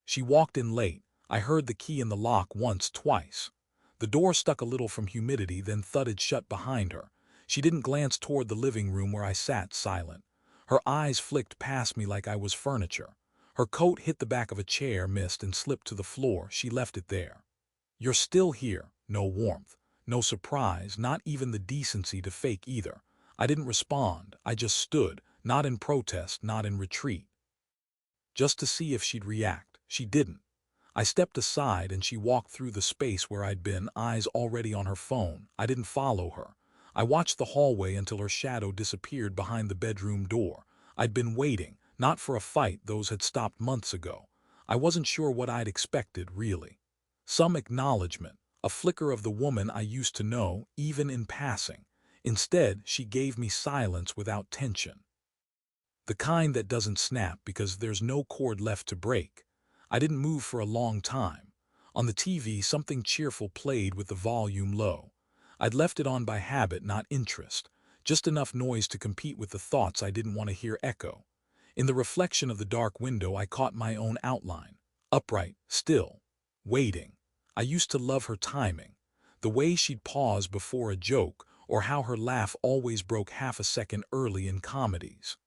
She walked in late. I heard the key in the lock once, twice. The door stuck a little from humidity, then thudded shut behind her. She didn't glance toward the living room where I sat silent. Her eyes flicked past me like I was furniture. Her coat hit the back of a chair, missed, and slipped to the floor. She left it there. "You're still here." No warmth, no surprise, not even the decency to fake either. I didn't respond. I just stood, not in protest, not in retreat. Just to see if she'd react. She didn't. I stepped aside and she walked through the space where I'd been, eyes already on her phone. I didn't follow her. I watched the hallway until her shadow disappeared behind the bedroom door. I'd been waiting, not for a fight, those had stopped months ago. I wasn't sure what I'd expected, really. Some acknowledgement, a flicker of the woman I used to know, even in passing. Instead, she gave me silence without tension. The kind that doesn't snap because there's no cord left to break. I didn't move for a long time. On the TV, something cheerful played with the volume low. I'd left it on by habit, not interest. Just enough noise to compete with the thoughts I didn't want to hear echo. In the reflection of the dark window, I caught my own outline. Upright, still, waiting. I used to love her timing. The way she'd pause before a joke, or how her laugh always broke half a second early in comedies.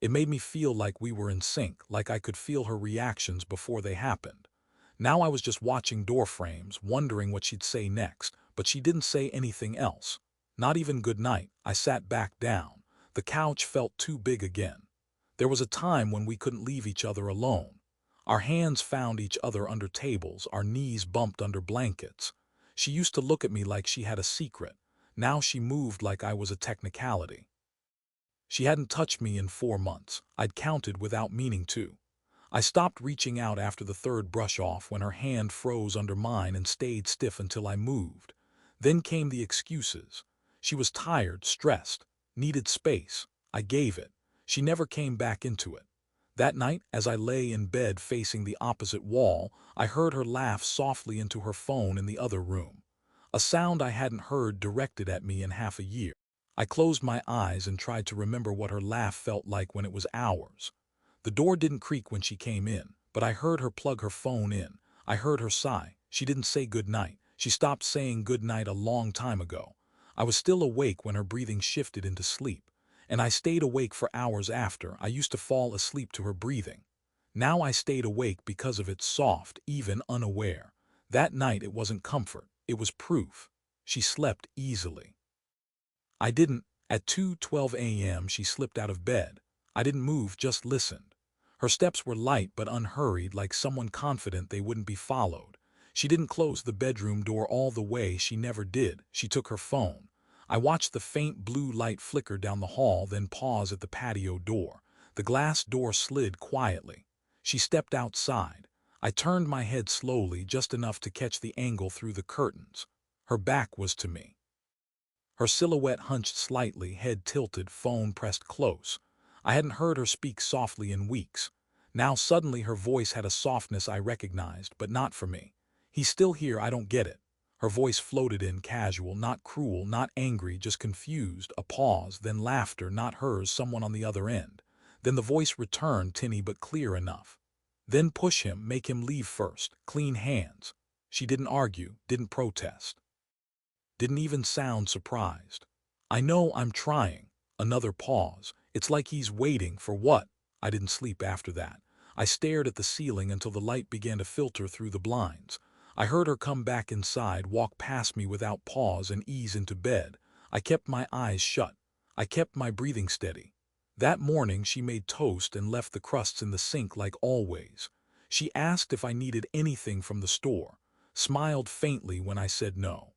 It made me feel like we were in sync, like I could feel her reactions before they happened. Now I was just watching door frames, wondering what she'd say next, but she didn't say anything else. Not even good night. I sat back down. The couch felt too big again. There was a time when we couldn't leave each other alone. Our hands found each other under tables, our knees bumped under blankets. She used to look at me like she had a secret. Now she moved like I was a technicality. She hadn't touched me in 4 months. I'd counted without meaning to. I stopped reaching out after the third brush off when her hand froze under mine and stayed stiff until I moved. Then came the excuses. She was tired, stressed, needed space. I gave it. She never came back into it. That night, as I lay in bed facing the opposite wall, I heard her laugh softly into her phone in the other room. A sound I hadn't heard directed at me in half a year. I closed my eyes and tried to remember what her laugh felt like when it was ours. The door didn't creak when she came in, but I heard her plug her phone in. I heard her sigh. She didn't say good night. She stopped saying good night a long time ago. I was still awake when her breathing shifted into sleep, and I stayed awake for hours after. I used to fall asleep to her breathing. Now I stayed awake because of it, soft, even unaware. That night it wasn't comfort, it was proof. She slept easily. I didn't. At 2:12 a.m. she slipped out of bed. I didn't move, just listened. Her steps were light but unhurried, like someone confident they wouldn't be followed. She didn't close the bedroom door all the way, she never did. She took her phone. I watched the faint blue light flicker down the hall, then pause at the patio door. The glass door slid quietly. She stepped outside. I turned my head slowly, just enough to catch the angle through the curtains. Her back was to me. Her silhouette hunched slightly, head tilted, phone pressed close. I hadn't heard her speak softly in weeks. Now suddenly her voice had a softness I recognized, but not for me. "He's still here, I don't get it." Her voice floated in, casual, not cruel, not angry, just confused. A pause, then laughter, not hers, someone on the other end. Then the voice returned, tinny but clear enough. "Then push him, make him leave first. Clean hands." She didn't argue, didn't protest. Didn't even sound surprised. "I know, I'm trying." Another pause. "It's like he's waiting for what?" I didn't sleep after that. I stared at the ceiling until the light began to filter through the blinds. I heard her come back inside, walk past me without pause, and ease into bed. I kept my eyes shut. I kept my breathing steady. That morning she made toast and left the crusts in the sink like always. She asked if I needed anything from the store, smiled faintly when I said no.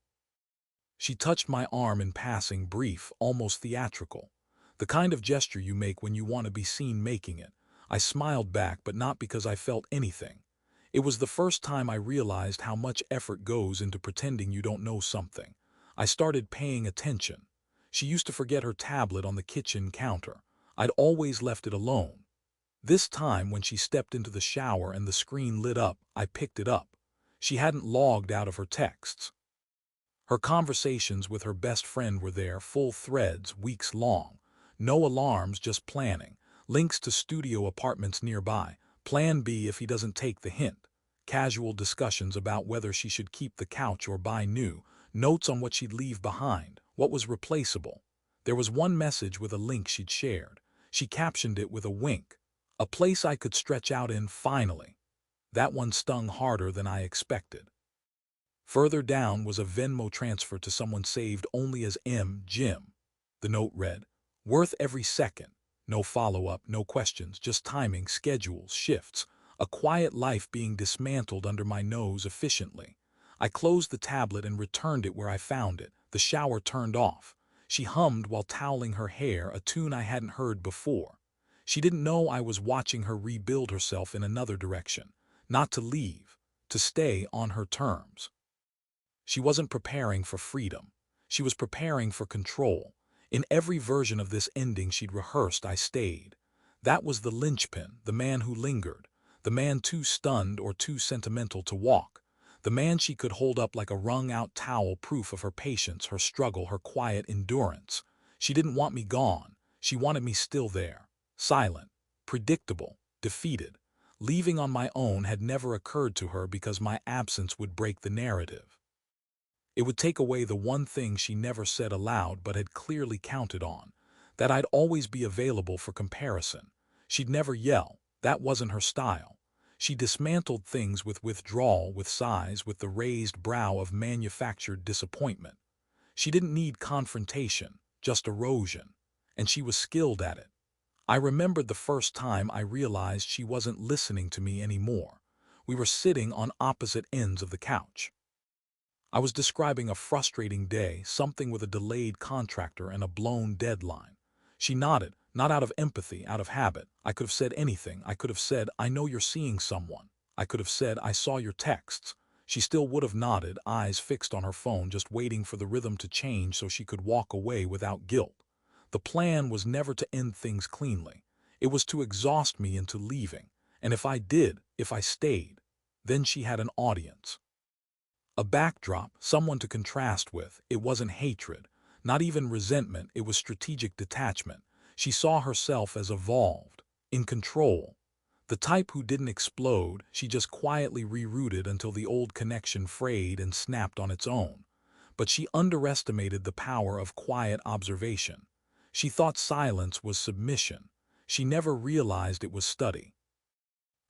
She touched my arm in passing, brief, almost theatrical. The kind of gesture you make when you want to be seen making it. I smiled back, but not because I felt anything. It was the first time I realized how much effort goes into pretending you don't know something. I started paying attention. She used to forget her tablet on the kitchen counter. I'd always left it alone. This time, when she stepped into the shower and the screen lit up, I picked it up. She hadn't logged out of her texts. Her conversations with her best friend were there, full threads, weeks long. No alarms, just planning. Links to studio apartments nearby. Plan B if he doesn't take the hint. Casual discussions about whether she should keep the couch or buy new. Notes on what she'd leave behind, what was replaceable. There was one message with a link she'd shared. She captioned it with a wink. A place I could stretch out in finally. That one stung harder than I expected. Further down was a Venmo transfer to someone saved only as M. Jim. The note read, "Worth every second. No follow-up, no questions, just timing, schedules, shifts. A quiet life being dismantled under my nose efficiently." I closed the tablet and returned it where I found it, the shower turned off. She hummed while toweling her hair, a tune I hadn't heard before. She didn't know I was watching her rebuild herself in another direction. Not to leave, to stay on her terms. She wasn't preparing for freedom. She was preparing for control. In every version of this ending she'd rehearsed, I stayed. That was the linchpin, the man who lingered, the man too stunned or too sentimental to walk, the man she could hold up like a wrung-out towel, proof of her patience, her struggle, her quiet endurance. She didn't want me gone. She wanted me still there, silent, predictable, defeated. Leaving on my own had never occurred to her because my absence would break the narrative. It would take away the one thing she never said aloud but had clearly counted on, that I'd always be available for comparison. She'd never yell. That wasn't her style. She dismantled things with withdrawal, with sighs, with the raised brow of manufactured disappointment. She didn't need confrontation, just erosion, and she was skilled at it. I remembered the first time I realized she wasn't listening to me anymore. We were sitting on opposite ends of the couch. I was describing a frustrating day, something with a delayed contractor and a blown deadline. She nodded, not out of empathy, out of habit. I could have said anything. I could have said, "I know you're seeing someone." I could have said, "I saw your texts." She still would have nodded, eyes fixed on her phone, just waiting for the rhythm to change so she could walk away without guilt. The plan was never to end things cleanly. It was to exhaust me into leaving. And if I did, if I stayed, then she had an audience. A backdrop, someone to contrast with. It wasn't hatred, not even resentment, it was strategic detachment. She saw herself as evolved, in control. The type who didn't explode, she just quietly rerouted until the old connection frayed and snapped on its own. But she underestimated the power of quiet observation. She thought silence was submission. She never realized it was study.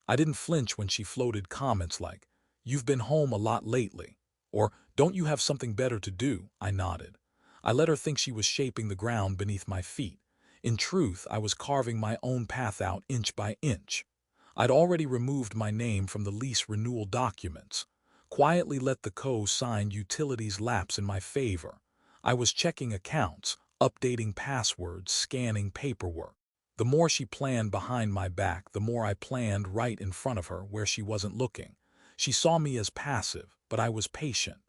I didn't flinch when she floated comments like, "You've been home a lot lately," or "Don't you have something better to do?" I nodded. I let her think she was shaping the ground beneath my feet. In truth, I was carving my own path out inch by inch. I'd already removed my name from the lease renewal documents, quietly let the co-signed utilities lapse in my favor. I was checking accounts, updating passwords, scanning paperwork. The more she planned behind my back, the more I planned right in front of her where she wasn't looking. She saw me as passive, but I was patient.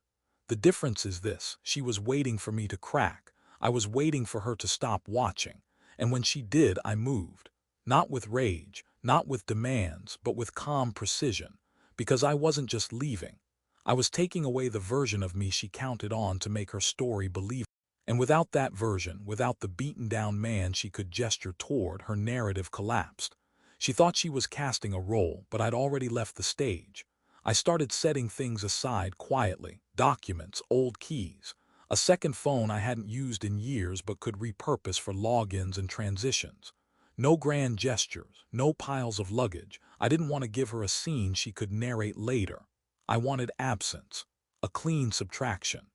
The difference is this: she was waiting for me to crack. I was waiting for her to stop watching. And when she did, I moved. Not with rage, not with demands, but with calm precision. Because I wasn't just leaving. I was taking away the version of me she counted on to make her story believable. And without that version, without the beaten-down man she could gesture toward, her narrative collapsed. She thought she was casting a role, but I'd already left the stage. I started setting things aside quietly, documents, old keys, a second phone I hadn't used in years but could repurpose for logins and transitions. No grand gestures, no piles of luggage. I didn't want to give her a scene she could narrate later. I wanted absence, a clean subtraction.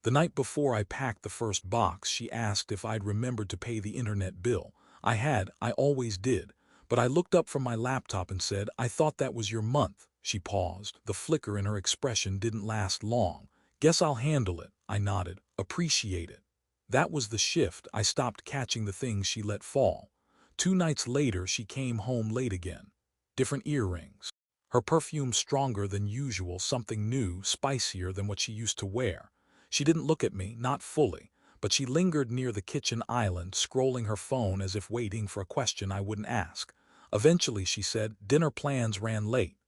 The night before I packed the first box, she asked if I'd remembered to pay the internet bill. I had, I always did. But I looked up from my laptop and said, "I thought that was your month." She paused. The flicker in her expression didn't last long. "Guess I'll handle it," I nodded. "Appreciate it." That was the shift. I stopped catching the things she let fall. 2 nights later, she came home late again. Different earrings. Her perfume stronger than usual, something new, spicier than what she used to wear. She didn't look at me, not fully, but she lingered near the kitchen island, scrolling her phone as if waiting for a question I wouldn't ask. Eventually, she said, "Dinner plans ran late."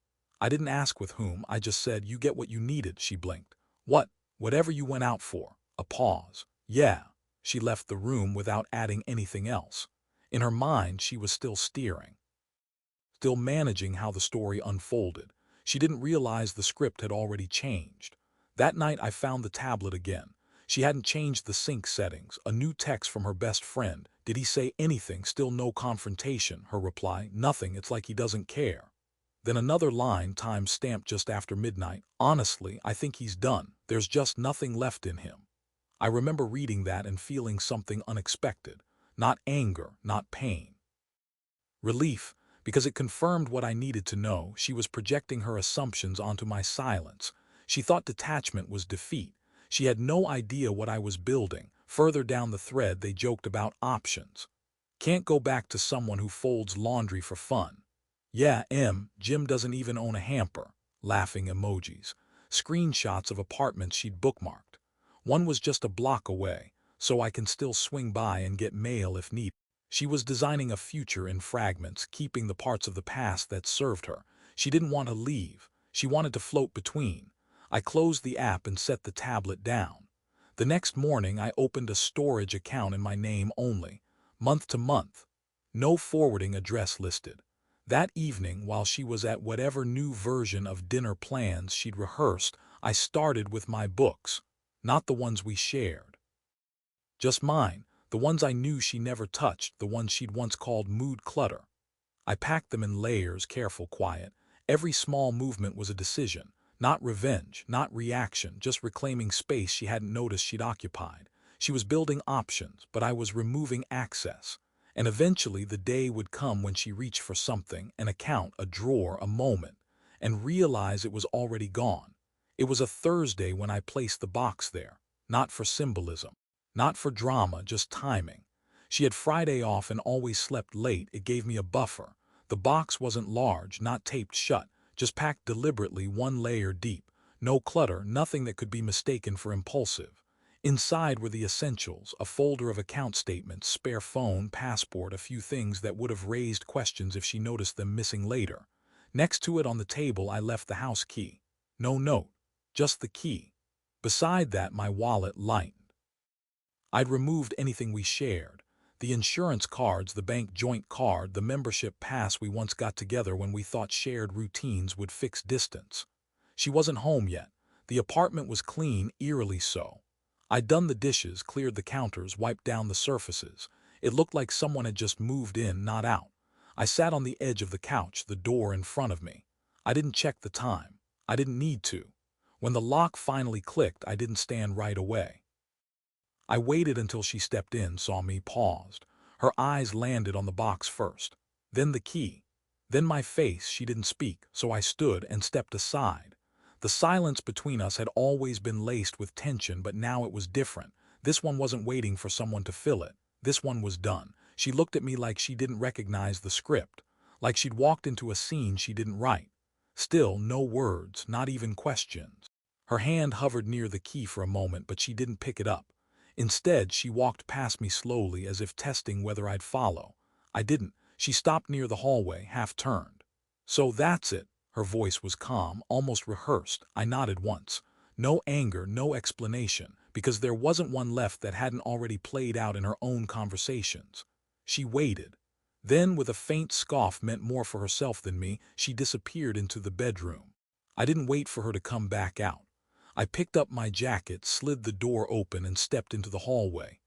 I didn't ask with whom, I just said, "You get what you needed," she blinked. "What? Whatever you went out for." A pause. "Yeah." She left the room without adding anything else. In her mind, she was still steering. still managing how the story unfolded. She didn't realize the script had already changed. That night I found the tablet again. She hadn't changed the sync settings. A new text from her best friend. Did he say anything? Still no confrontation. Her reply, nothing, it's like he doesn't care. Then another line, time stamped just after midnight. Honestly, I think he's done. There's just nothing left in him. I remember reading that and feeling something unexpected. Not anger, not pain. Relief, because it confirmed what I needed to know. She was projecting her assumptions onto my silence. She thought detachment was defeat. She had no idea what I was building. Further down the thread, they joked about options. Can't go back to someone who folds laundry for fun. Yeah, Jim doesn't even own a hamper. Laughing emojis. Screenshots of apartments she'd bookmarked. One was just a block away, so I can still swing by and get mail if needed. She was designing a future in fragments, keeping the parts of the past that served her. She didn't want to leave. She wanted to float between. I closed the app and set the tablet down. The next morning, I opened a storage account in my name only, month to month. No forwarding address listed. That evening, while she was at whatever new version of dinner plans she'd rehearsed, I started with my books. Not the ones we shared. Just mine, the ones I knew she never touched, the ones she'd once called mood clutter. I packed them in layers, careful, quiet. Every small movement was a decision. Not revenge, not reaction, just reclaiming space she hadn't noticed she'd occupied. She was building options, but I was removing access. And eventually the day would come when she reached for something, an account, a drawer, a moment, and realize it was already gone. It was a Thursday when I placed the box there, not for symbolism, not for drama, just timing. She had Friday off and always slept late. It gave me a buffer. The box wasn't large, not taped shut, just packed deliberately, one layer deep. No clutter, nothing that could be mistaken for impulsive. Inside were the essentials, a folder of account statements, spare phone, passport, a few things that would have raised questions if she noticed them missing later. Next to it on the table I left the house key. No note, just the key. Beside that my wallet lightened. I'd removed anything we shared. The insurance cards, the bank joint card, the membership pass we once got together when we thought shared routines would fix distance. She wasn't home yet. The apartment was clean, eerily so. I'd done the dishes, cleared the counters, wiped down the surfaces. It looked like someone had just moved in, not out. I sat on the edge of the couch, the door in front of me. I didn't check the time. I didn't need to. When the lock finally clicked, I didn't stand right away. I waited until she stepped in, saw me, paused. Her eyes landed on the box first. Then the key. Then my face. She didn't speak, so I stood and stepped aside. The silence between us had always been laced with tension, but now it was different. This one wasn't waiting for someone to fill it. This one was done. She looked at me like she didn't recognize the script, like she'd walked into a scene she didn't write. Still, no words, not even questions. Her hand hovered near the key for a moment, but she didn't pick it up. Instead, she walked past me slowly, as if testing whether I'd follow. I didn't. She stopped near the hallway, half-turned. So that's it. Her voice was calm, almost rehearsed. I nodded once. No anger, no explanation, because there wasn't one left that hadn't already played out in her own conversations. She waited. Then, with a faint scoff meant more for herself than me, she disappeared into the bedroom. I didn't wait for her to come back out. I picked up my jacket, slid the door open, and stepped into the hallway.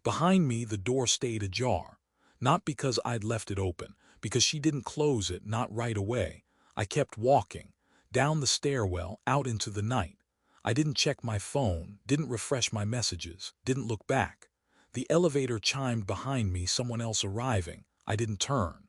Behind me, the door stayed ajar. Not because I'd left it open, because she didn't close it, not right away. I kept walking, down the stairwell, out into the night. I didn't check my phone, didn't refresh my messages, didn't look back. The elevator chimed behind me, someone else arriving. I didn't turn.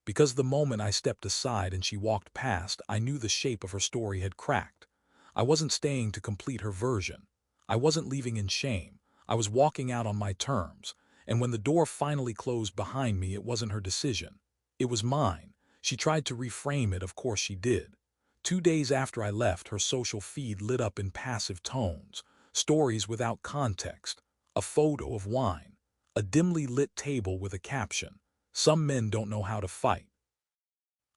Because the moment I stepped aside and she walked past, I knew the shape of her story had cracked. I wasn't staying to complete her version. I wasn't leaving in shame. I was walking out on my terms. And when the door finally closed behind me, it wasn't her decision. It was mine. She tried to reframe it, of course she did. 2 days after I left, her social feed lit up in passive tones. Stories without context. A photo of wine. A dimly lit table with a caption. Some men don't know how to fight.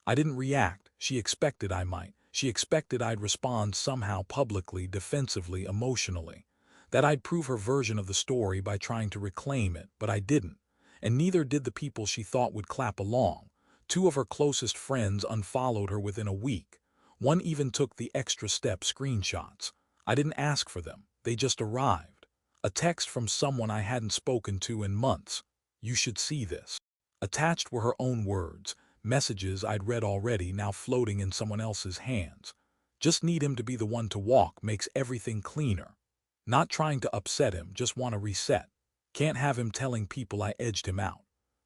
I didn't react. She expected I might. She expected I'd respond somehow, publicly, defensively, emotionally. That I'd prove her version of the story by trying to reclaim it, but I didn't. And neither did the people she thought would clap along. Two of her closest friends unfollowed her within a week. One even took the extra step screenshots. I didn't ask for them. They just arrived. A text from someone I hadn't spoken to in months. "You should see this." Attached were her own words, messages I'd read already now floating in someone else's hands. "Just need him to be the one to walk, makes everything cleaner. Not trying to upset him, just want to reset. Can't have him telling people I edged him out."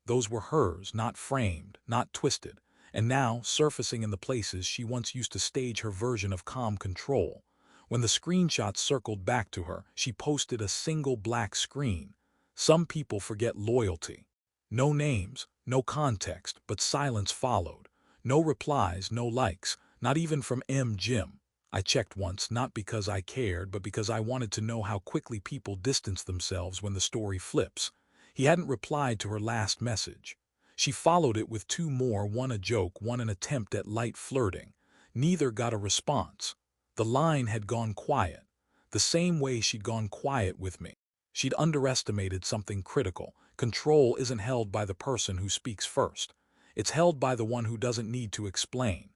Those were hers, not framed, not twisted, and now surfacing in the places she once used to stage her version of calm control. When the screenshots circled back to her, she posted a single black screen. Some people forget loyalty. No names, no context, but silence followed. No replies, no likes, not even from Jim. I checked once, not because I cared, but because I wanted to know how quickly people distance themselves when the story flips. He hadn't replied to her last message. She followed it with two more, one a joke, one an attempt at light flirting. Neither got a response. The line had gone quiet, the same way she'd gone quiet with me. She'd underestimated something critical. Control isn't held by the person who speaks first. It's held by the one who doesn't need to explain.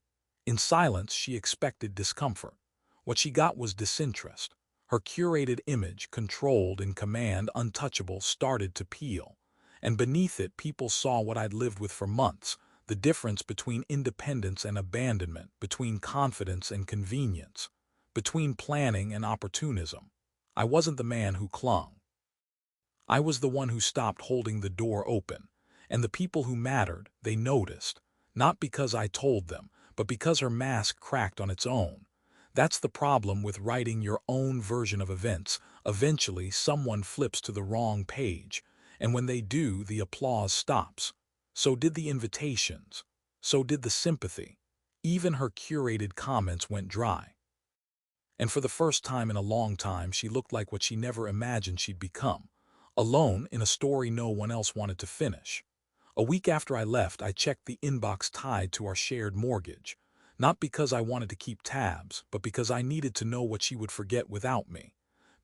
In silence, she expected discomfort. What she got was disinterest. Her curated image, controlled in command, untouchable, started to peel. And beneath it, people saw what I'd lived with for months, the difference between independence and abandonment, between confidence and convenience, between planning and opportunism. I wasn't the man who clung. I was the one who stopped holding the door open. And the people who mattered, they noticed. Not because I told them, but because her mask cracked on its own. That's the problem with writing your own version of events. Eventually, someone flips to the wrong page, and when they do, the applause stops. So did the invitations. So did the sympathy. Even her curated comments went dry. And for the first time in a long time, she looked like what she never imagined she'd become. Alone in a story no one else wanted to finish. A week after I left, I checked the inbox tied to our shared mortgage. Not because I wanted to keep tabs, but because I needed to know what she would forget without me.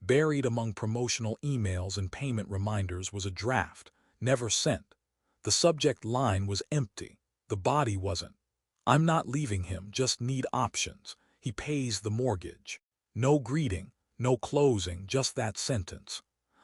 Buried among promotional emails and payment reminders was a draft, never sent. The subject line was empty. The body wasn't. "I'm not leaving him, just need options. He pays the mortgage." No greeting, no closing, just that sentence.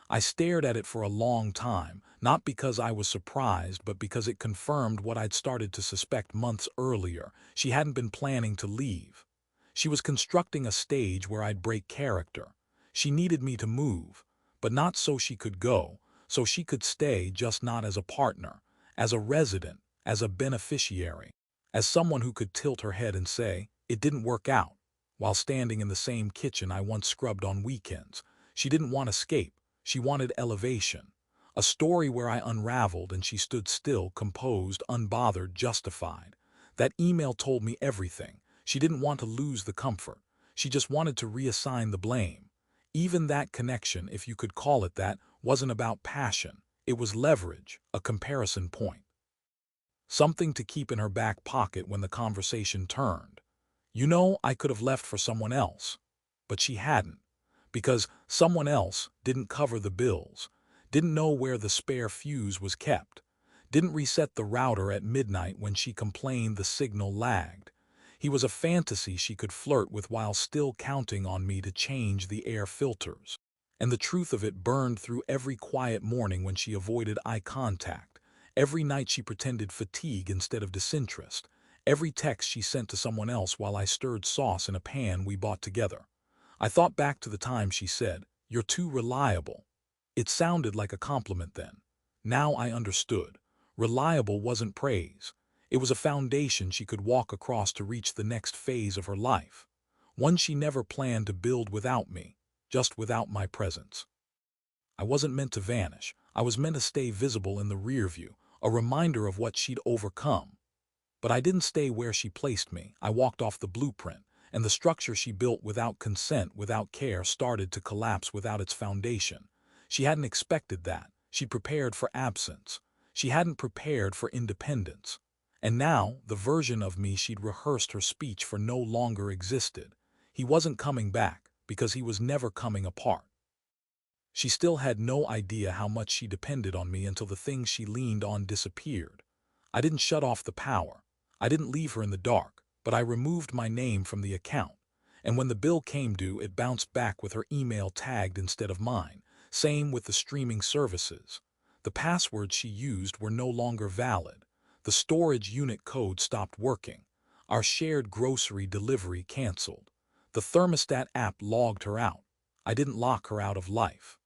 I stared at it for a long time, not because I was surprised, but because it confirmed what I'd started to suspect months earlier. She hadn't been planning to leave. She was constructing a stage where I'd break character. She needed me to move, but not so she could go, so she could stay, just not as a partner, as a resident, as a beneficiary, as someone who could tilt her head and say, "It didn't work out," while standing in the same kitchen I once scrubbed on weekends. She didn't want escape. She wanted elevation. A story where I unraveled and she stood still, composed, unbothered, justified. That email told me everything. She didn't want to lose the comfort. She just wanted to reassign the blame. Even that connection, if you could call it that, wasn't about passion. It was leverage, a comparison point. Something to keep in her back pocket when the conversation turned. I could have left for someone else. But she hadn't. Because someone else didn't cover the bills, didn't know where the spare fuse was kept, didn't reset the router at midnight when she complained the signal lagged. He was a fantasy she could flirt with while still counting on me to change the air filters. And the truth of it burned through every quiet morning when she avoided eye contact, every night she pretended fatigue instead of disinterest, every text she sent to someone else while I stirred sauce in a pan we bought together. I thought back to the time she said, "You're too reliable." It sounded like a compliment then. Now I understood. Reliable wasn't praise. It was a foundation she could walk across to reach the next phase of her life. One she never planned to build without me, just without my presence. I wasn't meant to vanish. I was meant to stay visible in the rear view, a reminder of what she'd overcome. But I didn't stay where she placed me. I walked off the blueprint. And the structure she built without consent, without care, started to collapse without its foundation. She hadn't expected that. She'd prepared for absence. She hadn't prepared for independence. And now, the version of me she'd rehearsed her speech for no longer existed. He wasn't coming back, because he was never coming apart. She still had no idea how much she depended on me until the things she leaned on disappeared. I didn't shut off the power. I didn't leave her in the dark, but I removed my name from the account. And when the bill came due, it bounced back with her email tagged instead of mine. Same with the streaming services. The passwords she used were no longer valid. The storage unit code stopped working. Our shared grocery delivery canceled. The thermostat app logged her out. I didn't lock her out of life.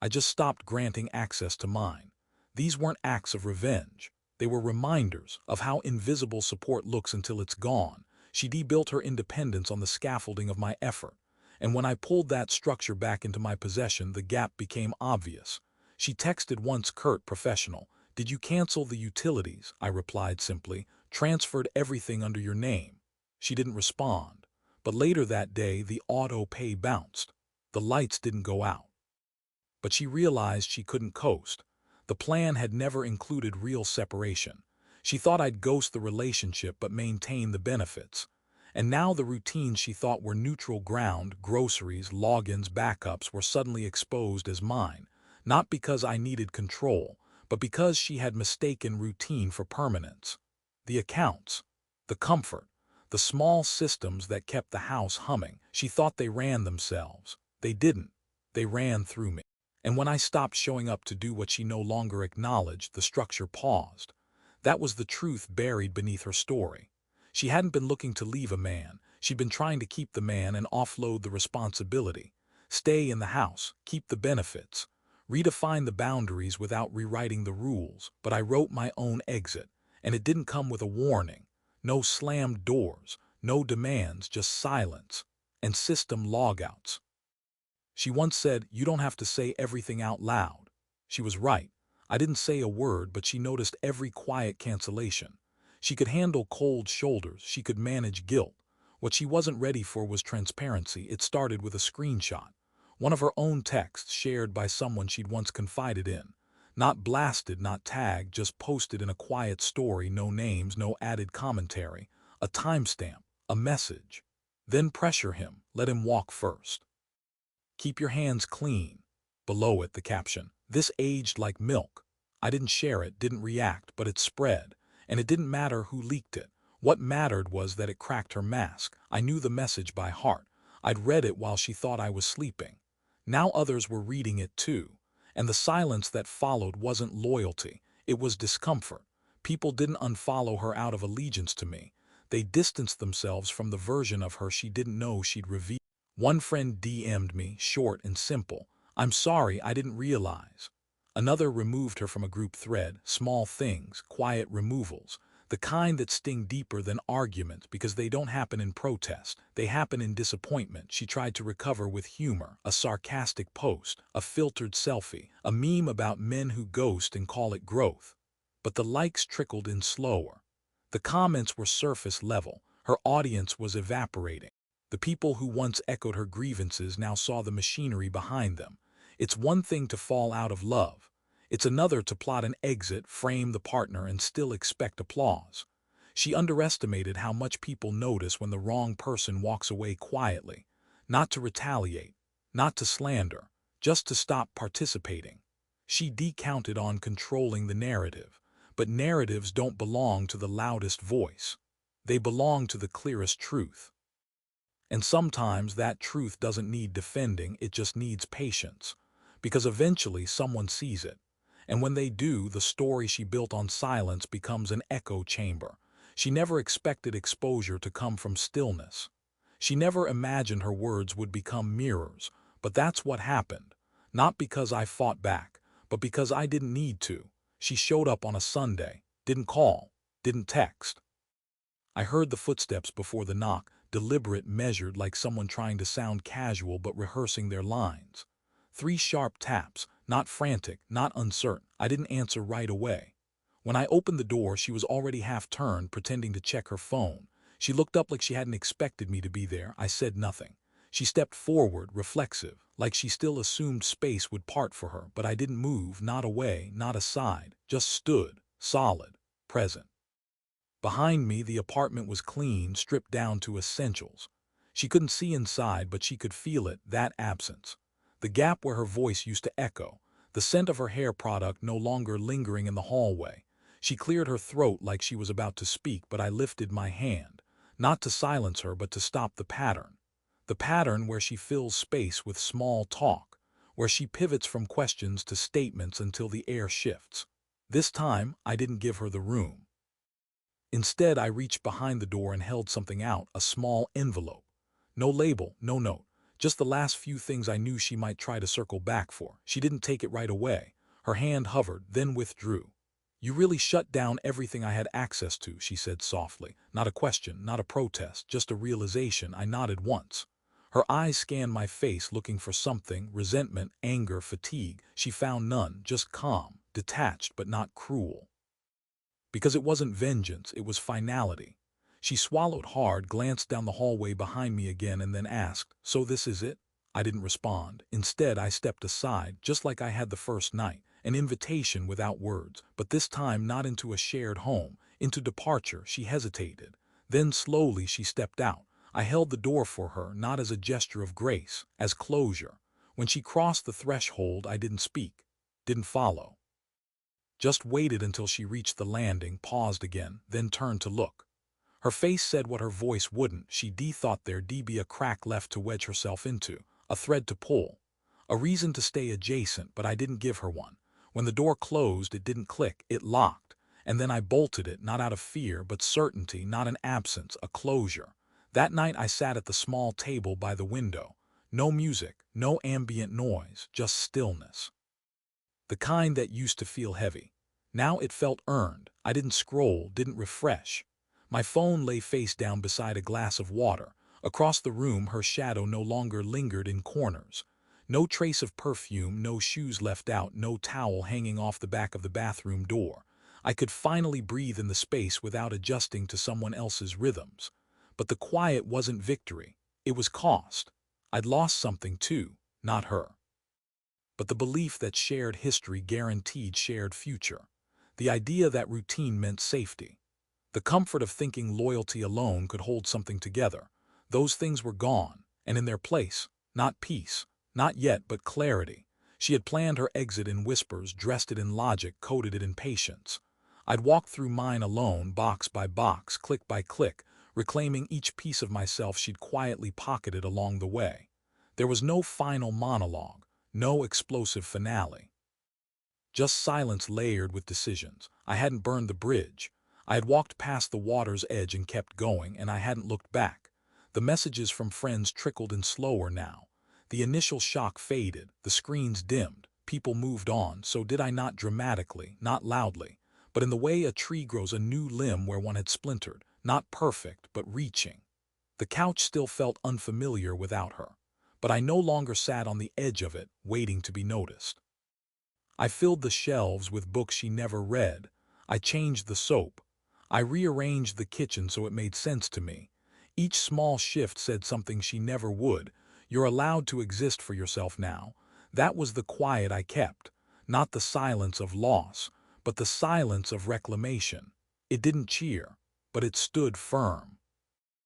I just stopped granting access to mine. These weren't acts of revenge. They were reminders of how invisible support looks until it's gone. She rebuilt her independence on the scaffolding of my effort. And when I pulled that structure back into my possession, the gap became obvious. She texted once curt, professional. "Did you cancel the utilities?" I replied simply. "Transferred everything under your name." She didn't respond. But later that day, the auto pay bounced. The lights didn't go out. But she realized she couldn't coast. The plan had never included real separation. She thought I'd ghost the relationship but maintain the benefits. And now the routines she thought were neutral ground, groceries, logins, backups, were suddenly exposed as mine. Not because I needed control, but because she had mistaken routine for permanence. The accounts, the comfort, the small systems that kept the house humming, she thought they ran themselves. They didn't. They ran through me. And when I stopped showing up to do what she no longer acknowledged, the structure paused. That was the truth buried beneath her story. She hadn't been looking to leave a man. She'd been trying to keep the man and offload the responsibility. Stay in the house, keep the benefits, redefine the boundaries without rewriting the rules. But I wrote my own exit, and it didn't come with a warning. No slammed doors, no demands, just silence and system logouts. She once said, "You don't have to say everything out loud." She was right. I didn't say a word, but she noticed every quiet cancellation. She could handle cold shoulders. She could manage guilt. What she wasn't ready for was transparency. It started with a screenshot. One of her own texts shared by someone she'd once confided in. Not blasted, not tagged, just posted in a quiet story, no names, no added commentary. A timestamp, a message. "Then pressure him. Let him walk first. Keep your hands clean." Below it, the caption, "This aged like milk." I didn't share it, didn't react, but it spread. And it didn't matter who leaked it. What mattered was that it cracked her mask. I knew the message by heart. I'd read it while she thought I was sleeping. Now others were reading it too. And the silence that followed wasn't loyalty. It was discomfort. People didn't unfollow her out of allegiance to me. They distanced themselves from the version of her she didn't know she'd revealed. One friend DM'd me, short and simple, "I'm sorry, I didn't realize." Another removed her from a group thread. Small things, quiet removals, the kind that sting deeper than arguments because they don't happen in protest, they happen in disappointment. She tried to recover with humor, a sarcastic post, a filtered selfie, a meme about men who ghost and call it growth. But the likes trickled in slower. The comments were surface level. Her audience was evaporating. The people who once echoed her grievances now saw the machinery behind them. It's one thing to fall out of love. It's another to plot an exit, frame the partner, and still expect applause. She underestimated how much people notice when the wrong person walks away quietly. Not to retaliate, not to slander, just to stop participating. She decounted on controlling the narrative. But narratives don't belong to the loudest voice. They belong to the clearest truth. And sometimes that truth doesn't need defending, it just needs patience. Because eventually someone sees it. And when they do, the story she built on silence becomes an echo chamber. She never expected exposure to come from stillness. She never imagined her words would become mirrors. But that's what happened. Not because I fought back, but because I didn't need to. She showed up on a Sunday, didn't call, didn't text. I heard the footsteps before the knock, deliberate, measured, like someone trying to sound casual but rehearsing their lines. 3 sharp taps, not frantic, not uncertain. I didn't answer right away. When I opened the door, she was already half-turned, pretending to check her phone. She looked up like she hadn't expected me to be there. I said nothing. She stepped forward, reflexive, like she still assumed space would part for her, but I didn't move, not away, not aside, just stood, solid, present. Behind me, the apartment was clean, stripped down to essentials. She couldn't see inside, but she could feel it, that absence. The gap where her voice used to echo, the scent of her hair product no longer lingering in the hallway. She cleared her throat like she was about to speak, but I lifted my hand, not to silence her but to stop the pattern. The pattern where she fills space with small talk, where she pivots from questions to statements until the air shifts. This time, I didn't give her the room. Instead, I reached behind the door and held something out, a small envelope. No label, no note, just the last few things I knew she might try to circle back for. She didn't take it right away. Her hand hovered, then withdrew. "You really shut down everything I had access to," she said softly. Not a question, not a protest, just a realization. I nodded once. Her eyes scanned my face, looking for something, resentment, anger, fatigue. She found none, just calm, detached but not cruel. Because it wasn't vengeance, it was finality. She swallowed hard, glanced down the hallway behind me again, and then asked, "So this is it?" I didn't respond. Instead, I stepped aside, just like I had the first night, an invitation without words, but this time not into a shared home, into departure. She hesitated. Then slowly she stepped out. I held the door for her, not as a gesture of grace, as closure. When she crossed the threshold, I didn't speak, didn't follow. Just waited until she reached the landing, paused again, then turned to look. Her face said what her voice wouldn't. She thought there'd be a crack left to wedge herself into, a thread to pull, a reason to stay adjacent, but I didn't give her one. When the door closed, it didn't click, it locked. And then I bolted it, not out of fear, but certainty, not an absence, a closure. That night I sat at the small table by the window. No music, no ambient noise, just stillness. The kind that used to feel heavy. Now it felt earned. I didn't scroll, didn't refresh. My phone lay face down beside a glass of water. Across the room, her shadow no longer lingered in corners. No trace of perfume, no shoes left out, no towel hanging off the back of the bathroom door. I could finally breathe in the space without adjusting to someone else's rhythms. But the quiet wasn't victory. It was cost. I'd lost something too, not her. But the belief that shared history guaranteed shared future. The idea that routine meant safety. The comfort of thinking loyalty alone could hold something together. Those things were gone, and in their place, not peace, not yet, but clarity. She had planned her exit in whispers, dressed it in logic, coded it in patience. I'd walked through mine alone, box by box, click by click, reclaiming each piece of myself she'd quietly pocketed along the way. There was no final monologue, no explosive finale. Just silence layered with decisions. I hadn't burned the bridge. I had walked past the water's edge and kept going, and I hadn't looked back. The messages from friends trickled in slower now. The initial shock faded, the screens dimmed, people moved on, so did I, not dramatically, not loudly, but in the way a tree grows a new limb where one had splintered, not perfect, but reaching. The couch still felt unfamiliar without her, but I no longer sat on the edge of it, waiting to be noticed. I filled the shelves with books she never read. I changed the soap. I rearranged the kitchen so it made sense to me. Each small shift said something she never would. "You're allowed to exist for yourself now." That was the quiet I kept. Not the silence of loss, but the silence of reclamation. It didn't cheer, but it stood firm.